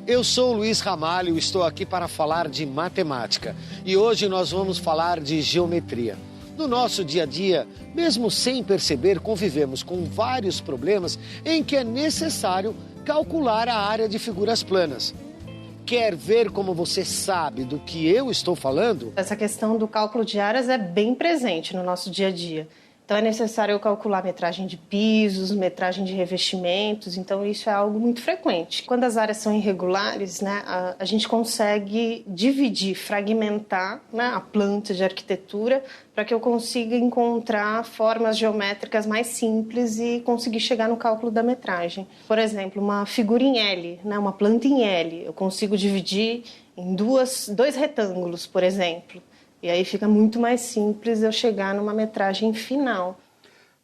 Eu sou o Luiz Ramalho, estou aqui para falar de matemática e hoje nós vamos falar de geometria. No nosso dia a dia, mesmo sem perceber, convivemos com vários problemas em que é necessário calcular a área de figuras planas. Quer ver como você sabe do que eu estou falando? Essa questão do cálculo de áreas é bem presente no nosso dia a dia. Então é necessário eu calcular metragem de pisos, metragem de revestimentos, então isso é algo muito frequente. Quando as áreas são irregulares, né, a gente consegue dividir, fragmentar, né, a planta de arquitetura para que eu consiga encontrar formas geométricas mais simples e conseguir chegar no cálculo da metragem. Por exemplo, uma figura em L, né, uma planta em L, eu consigo dividir em dois retângulos, por exemplo. E aí fica muito mais simples eu chegar numa metragem final.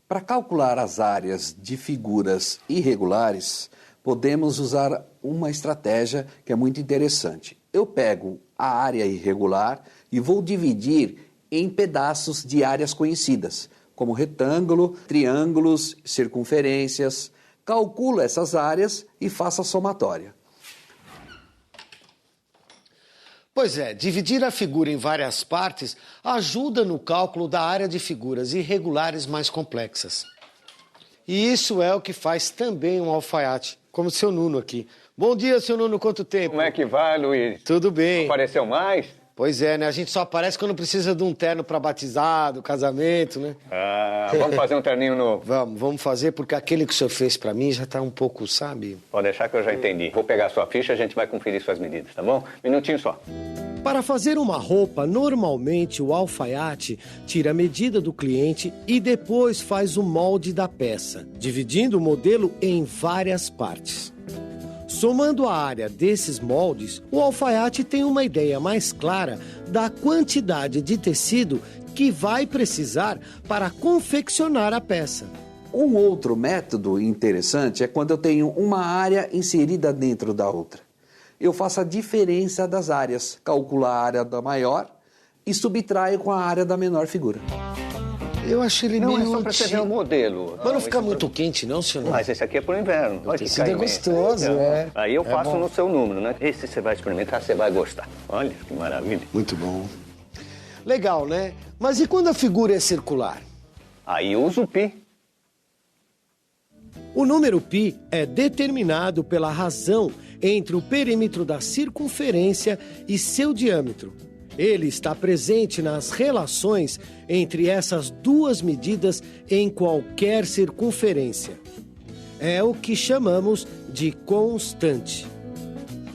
Para calcular as áreas de figuras irregulares, podemos usar uma estratégia que é muito interessante. Eu pego a área irregular e vou dividir em pedaços de áreas conhecidas, como retângulo, triângulos, circunferências. Calculo essas áreas e faço a somatória. Pois é, dividir a figura em várias partes ajuda no cálculo da área de figuras irregulares mais complexas. E isso é o que faz também um alfaiate, como o seu Nuno aqui. Bom dia, seu Nuno, quanto tempo? Como é que vai, Luiz? Tudo bem. Apareceu mais? Pois é, né? A gente só aparece quando precisa de um terno para batizado, casamento, né? Vamos fazer um terninho novo. Vamos fazer, porque aquele que o senhor fez para mim já tá um pouco, sabe? Pode deixar que eu já entendi. Vou pegar a sua ficha e a gente vai conferir suas medidas, tá bom? Minutinho só. Para fazer uma roupa, normalmente o alfaiate tira a medida do cliente e depois faz o molde da peça, dividindo o modelo em várias partes. Somando a área desses moldes, o alfaiate tem uma ideia mais clara da quantidade de tecido que vai precisar para confeccionar a peça. Um outro método interessante é quando eu tenho uma área inserida dentro da outra. Eu faço a diferença das áreas, calculo a área da maior e subtraio com a área da menor figura. Eu acho ele Não, meio... é só pra você ver o modelo. Mas não fica muito quente, não, senhor? Mas esse aqui é pro inverno. Olha que tecido é caimento. gostoso, é. Aí eu faço bom. no seu número, né? Esse você vai experimentar, você vai gostar. Olha que maravilha. Muito bom. Legal, né? Mas e quando a figura é circular? Aí eu uso o pi. O número π é determinado pela razão entre o perímetro da circunferência e seu diâmetro. Ele está presente nas relações entre essas duas medidas em qualquer circunferência. É o que chamamos de constante.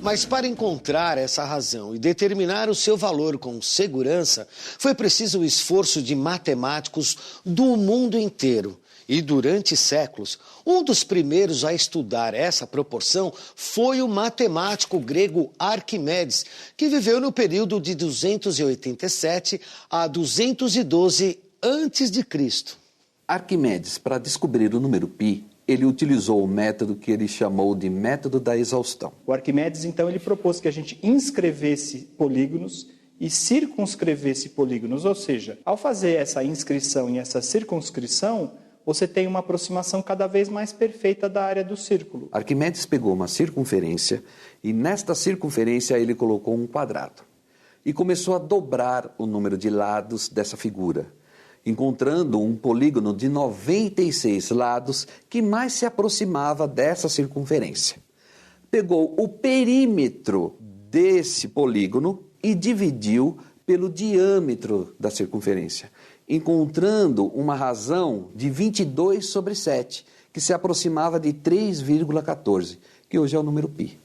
Mas para encontrar essa razão e determinar o seu valor com segurança, foi preciso o esforço de matemáticos do mundo inteiro. E durante séculos, um dos primeiros a estudar essa proporção foi o matemático grego Arquimedes, que viveu no período de 287 a 212 a.C. Arquimedes, para descobrir o número π, ele utilizou o método que ele chamou de método da exaustão. O Arquimedes, então, ele propôs que a gente inscrevesse polígonos e circunscrevesse polígonos, ou seja, ao fazer essa inscrição e essa circunscrição, você tem uma aproximação cada vez mais perfeita da área do círculo. Arquimedes pegou uma circunferência e nesta circunferência ele colocou um quadrado e começou a dobrar o número de lados dessa figura, encontrando um polígono de 96 lados que mais se aproximava dessa circunferência. Pegou o perímetro desse polígono e dividiu pelo diâmetro da circunferência, encontrando uma razão de 22/7, que se aproximava de 3,14, que hoje é o número π.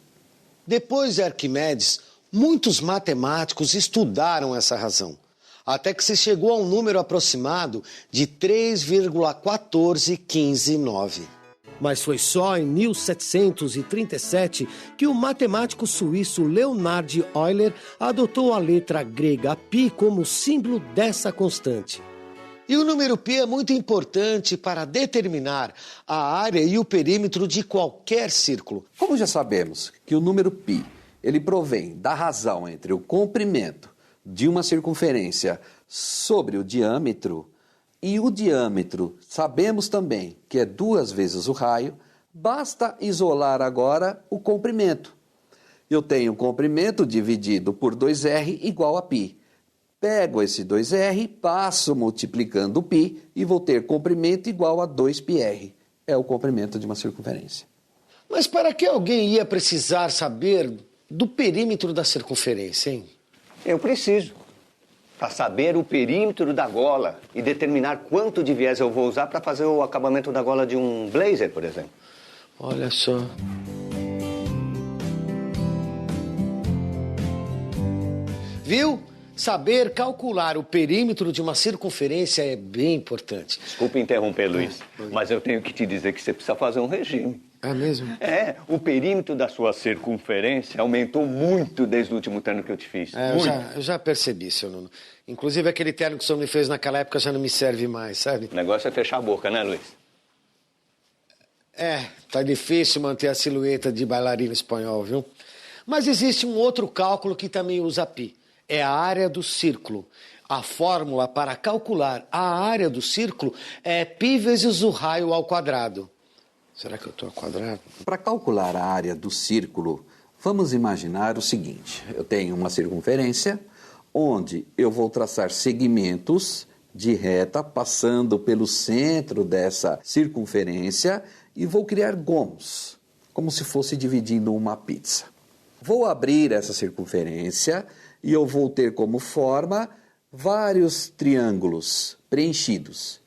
Depois de Arquimedes, muitos matemáticos estudaram essa razão, até que se chegou a um número aproximado de 3,14159. Mas foi só em 1737 que o matemático suíço Leonhard Euler adotou a letra grega π como símbolo dessa constante. E o número π é muito importante para determinar a área e o perímetro de qualquer círculo. Como já sabemos que o número π ele provém da razão entre o comprimento de uma circunferência sobre o diâmetro, e o diâmetro sabemos também que é 2 vezes o raio, basta isolar agora o comprimento. Eu tenho o comprimento dividido por 2r igual a π. Pego esse 2r, passo multiplicando π e vou ter comprimento igual a 2πr. É o comprimento de uma circunferência. Mas para que alguém ia precisar saber do perímetro da circunferência, hein? Eu preciso. Para saber o perímetro da gola e determinar quanto de viés eu vou usar para fazer o acabamento da gola de um blazer, por exemplo. Olha só. Viu? Saber calcular o perímetro de uma circunferência é bem importante. Desculpe interromper, Luiz, mas eu tenho que te dizer que você precisa fazer um regime. É mesmo? É, o perímetro da sua circunferência aumentou muito desde o último terno que eu te fiz. Eu já percebi, seu Nuno. Inclusive, aquele terno que o senhor me fez naquela época já não me serve mais, sabe? O negócio é fechar a boca, né, Luiz? Tá difícil manter a silhueta de bailarino espanhol, viu? Mas existe um outro cálculo que também usa π. É a área do círculo. A fórmula para calcular a área do círculo é π vezes o raio ao quadrado. Será que eu estou ao quadrado? Para calcular a área do círculo, vamos imaginar o seguinte. Eu tenho uma circunferência onde eu vou traçar segmentos de reta passando pelo centro dessa circunferência e vou criar gomos, como se fosse dividindo uma pizza. Vou abrir essa circunferência e eu vou ter como forma vários triângulos preenchidos.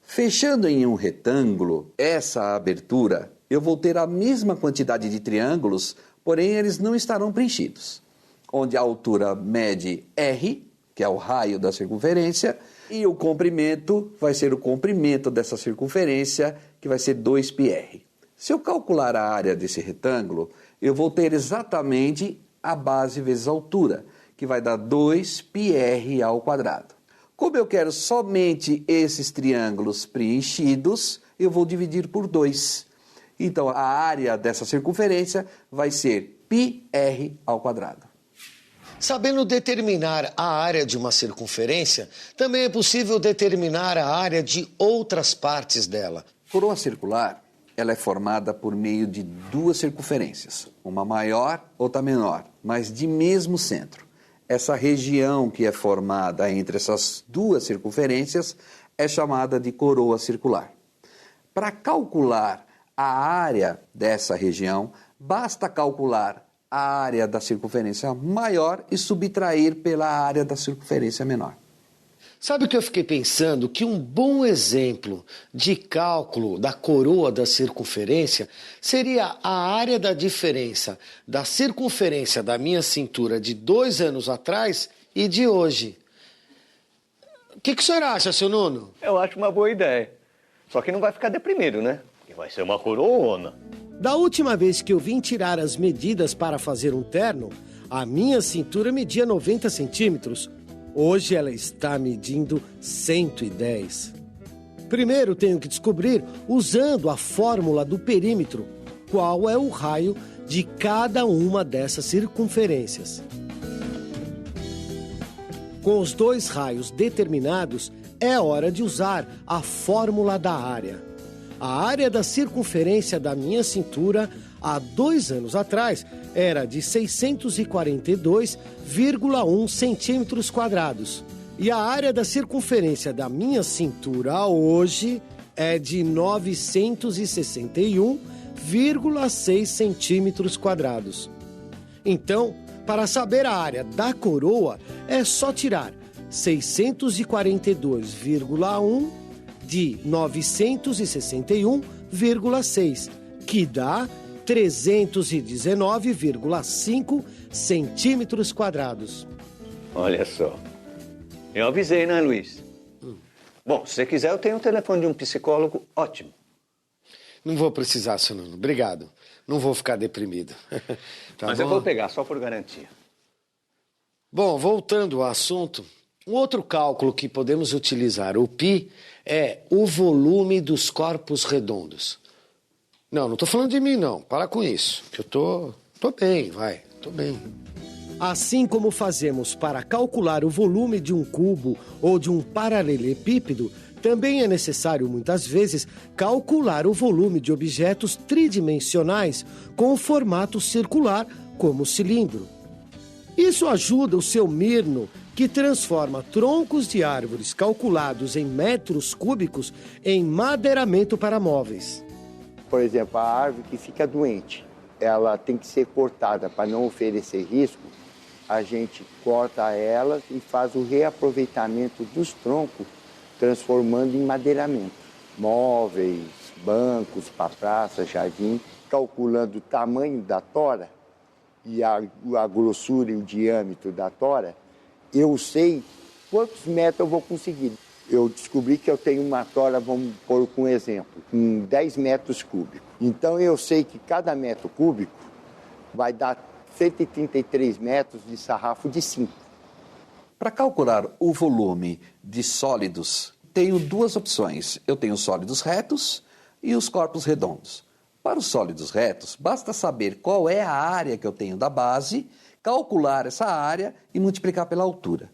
Fechando em um retângulo essa abertura, eu vou ter a mesma quantidade de triângulos, porém eles não estarão preenchidos. Onde a altura mede R, que é o raio da circunferência, e o comprimento vai ser o comprimento dessa circunferência, que vai ser 2πr. Se eu calcular a área desse retângulo, eu vou ter exatamente a base vezes a altura, que vai dar 2πr ao quadrado. Como eu quero somente esses triângulos preenchidos, eu vou dividir por 2. Então, a área dessa circunferência vai ser πr ao quadrado. Sabendo determinar a área de uma circunferência, também é possível determinar a área de outras partes dela. Coroa circular, ela é formada por meio de duas circunferências, uma maior, outra menor, mas de mesmo centro. Essa região que é formada entre essas duas circunferências é chamada de coroa circular. Para calcular a área dessa região, basta calcular a área da circunferência maior e subtrair pela área da circunferência menor. Sabe o que eu fiquei pensando? Que um bom exemplo de cálculo da coroa da circunferência seria a área da diferença da circunferência da minha cintura de 2 anos atrás e de hoje. O que o senhor acha, seu Nuno? Eu acho uma boa ideia. Só que não vai ficar deprimido, né? E vai ser uma coroona. Da última vez que eu vim tirar as medidas para fazer um terno, a minha cintura media 90 centímetros. Hoje ela está medindo 110. Primeiro tenho que descobrir, usando a fórmula do perímetro, qual é o raio de cada uma dessas circunferências. Com os 2 raios determinados, é hora de usar a fórmula da área. A área da circunferência da minha cintura, há 2 anos atrás, era de 642,1 centímetros quadrados. E a área da circunferência da minha cintura hoje é de 961,6 centímetros quadrados. Então, para saber a área da coroa, é só tirar 642,1 de 961,6, que dá 319,5 centímetros quadrados. Olha só. Eu avisei, né, Luiz? Bom, se você quiser, eu tenho o telefone de um psicólogo ótimo. Não vou precisar, seu Nuno. Obrigado. Não vou ficar deprimido. Tá Mas bom? eu vou pegar, só por garantia. Bom, voltando ao assunto, um outro cálculo que podemos utilizar, o π, é o volume dos corpos redondos. Não estou falando de mim, não. Para com isso. Que eu tô bem, vai. Tô bem. Assim como fazemos para calcular o volume de um cubo ou de um paralelepípedo, Também é necessário, muitas vezes, calcular o volume de objetos tridimensionais com o formato circular, como o cilindro. Isso ajuda o seu Mirno, que transforma troncos de árvores calculados em metros cúbicos em madeiramento para móveis. Por exemplo, a árvore que fica doente, ela tem que ser cortada para não oferecer risco. A gente corta elas e faz o reaproveitamento dos troncos, transformando em madeiramento. Móveis, bancos para praça, jardim, calculando o tamanho da tora e a grossura e o diâmetro da tora, eu sei quantos metros eu vou conseguir. Eu descobri que eu tenho uma tora, vamos pôr com um exemplo, com 10 metros cúbicos. Então eu sei que cada metro cúbico vai dar 133 metros de sarrafo de 5. Para calcular o volume de sólidos, tenho duas opções. Eu tenho os sólidos retos e os corpos redondos. Para os sólidos retos, basta saber qual é a área que eu tenho da base, calcular essa área e multiplicar pela altura.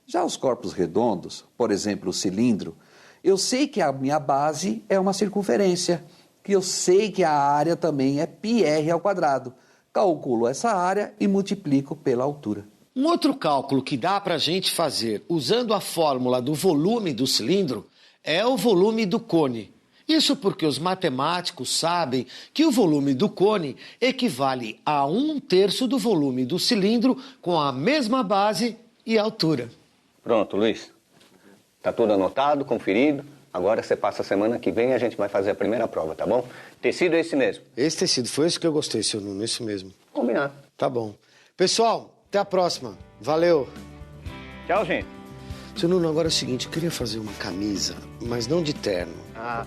Já os corpos redondos, por exemplo, o cilindro, eu sei que a minha base é uma circunferência, que eu sei que a área também é πr². Calculo essa área e multiplico pela altura. Um outro cálculo que dá para a gente fazer usando a fórmula do volume do cilindro é o volume do cone. Isso porque os matemáticos sabem que o volume do cone equivale a 1/3 do volume do cilindro com a mesma base e altura. Pronto, Luiz. Tá tudo anotado, conferido. Agora você passa a semana que vem e a gente vai fazer a primeira prova, tá bom? Tecido é esse mesmo. Esse tecido foi esse que eu gostei, seu Nuno, esse mesmo. Combinado. Tá bom. Pessoal, até a próxima. Valeu. Tchau, gente. Seu Nuno, agora é o seguinte, eu queria fazer uma camisa, mas não de terno. Ah.